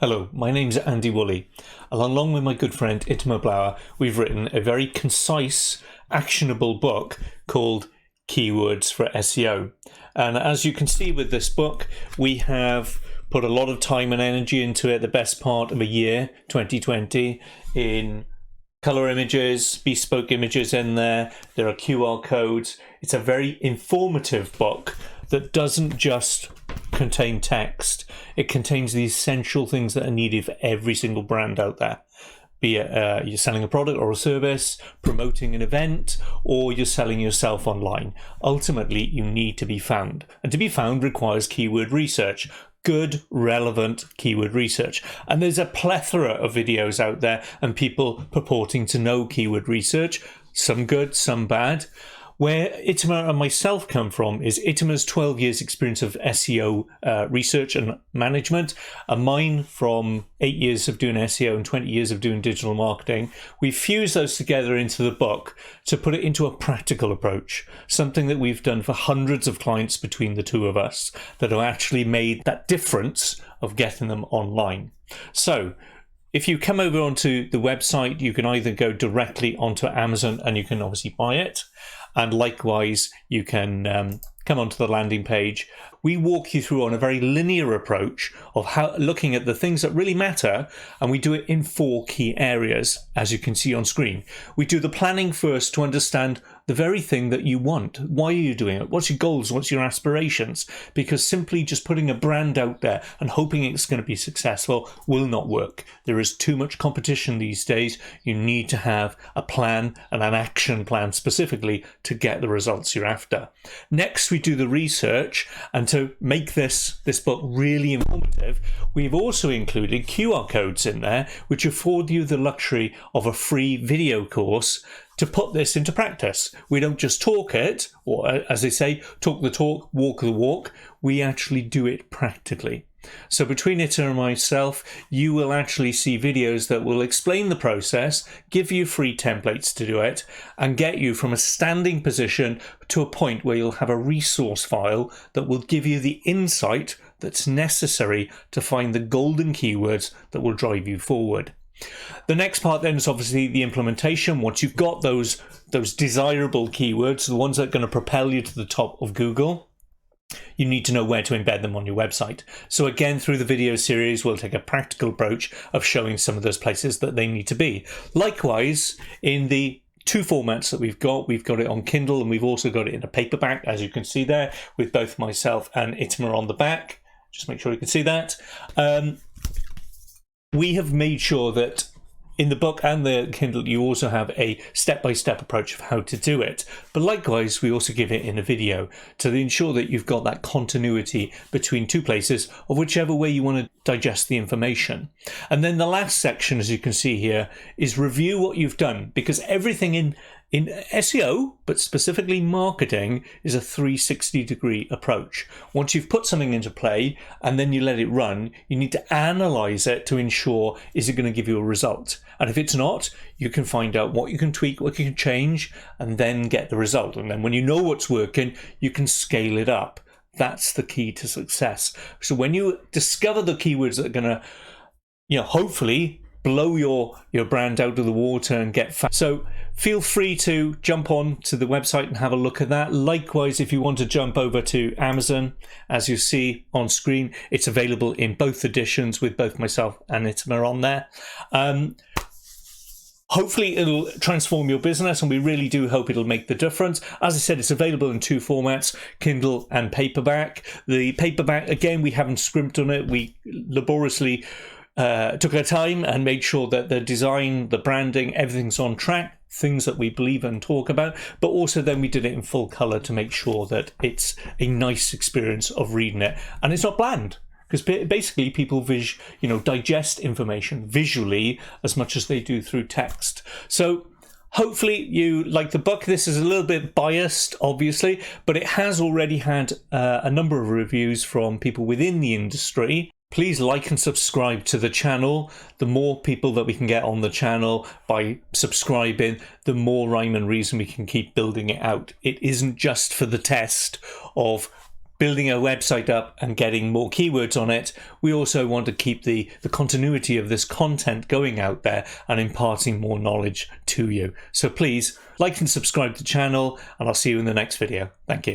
Hello, my name's Andy Woolley. Along with my good friend Itamar Blauer, we've written a very concise, actionable book called Keywords for SEO. And as you can see with this book, we have put a lot of time and energy into it, the best part of a year, 2020, in color images, bespoke images in there. There are QR codes. It's a very informative book that doesn't just contain text. It contains the essential things that are needed for every single brand out there. Be it you're selling a product or a service, promoting an event, or you're selling yourself online. Ultimately, you need to be found. And to be found requires keyword research. Good, relevant keyword research. And there's a plethora of videos out there and people purporting to know keyword research. Some good, some bad. Where Itamar and myself come from is Itamar's 12 years experience of SEO research and management, and mine from 8 years of doing SEO and 20 years of doing digital marketing. We fused those together into the book to put it into a practical approach, something that we've done for hundreds of clients between the two of us that have actually made that difference of getting them online. So if you come over onto the website, you can either go directly onto Amazon and you can obviously buy it. And likewise, you can come onto the landing page. We walk you through on a very linear approach of how looking at the things that really matter, and we do it in 4 key areas, as you can see on screen. We do the planning first to understand the very thing that you want. Why are you doing it? What's your goals? What's your aspirations? Because simply just putting a brand out there and hoping it's going to be successful will not work. There is too much competition these days. You need to have a plan and an action plan specifically to get the results you're after. Next, we do the research, and to make this book really informative, we've also included QR codes in there, which afford you the luxury of a free video course to put this into practice. We don't just talk it, or as they say, talk the talk, walk the walk. We actually do it practically. So between it and myself, you will actually see videos that will explain the process, give you free templates to do it, and get you from a standing position to a point where you'll have a resource file that will give you the insight that's necessary to find the golden keywords that will drive you forward. The next part then is obviously the implementation. Once you've got those desirable keywords, the ones that are going to propel you to the top of Google, you need to know where to embed them on your website. So again, through the video series, we'll take a practical approach of showing some of those places that they need to be. Likewise, in the 2 formats that we've got it on Kindle, and we've also got it in a paperback, as you can see there, with both myself and Itamar on the back. Just make sure you can see that. We have made sure that in the book and the Kindle, you also have a step-by-step approach of how to do it. But likewise, we also give it in a video to ensure that you've got that continuity between 2 places of whichever way you want to digest the information. And then the last section, as you can see here, is review what you've done, because everything in SEO, but specifically marketing, is a 360-degree approach. Once you've put something into play and then you let it run, you need to analyze it to ensure, is it going to give you a result? And if it's not, you can find out what you can tweak, what you can change, and then get the result. And then when you know what's working, you can scale it up. That's the key to success. So when you discover the keywords that are going to, hopefully blow your brand out of the water and get fast. So feel free to jump on to the website and have a look at that. Likewise, if you want to jump over to Amazon, as you see on screen, it's available in both editions with both myself and Itamar on there. Hopefully it'll transform your business, and we really do hope it'll make the difference. As I said, it's available in 2 formats, Kindle and paperback. The paperback, again, we haven't scrimped on it. We laboriously took our time and made sure that the design, the branding, everything's on track, things that we believe and talk about, but also then we did it in full color to make sure that it's a nice experience of reading it, and it's not bland, because basically people digest information visually as much as they do through text. So hopefully you like the book. This is a little bit biased, obviously, but it has already had a number of reviews from people within the industry. Please like and subscribe to the channel. The more people that we can get on the channel by subscribing, the more rhyme and reason we can keep building it out. It isn't just for the test of building a website up and getting more keywords on it, we also want to keep the continuity of this content going out there and imparting more knowledge to you. So please like and subscribe to the channel, and I'll see you in the next video. Thank you.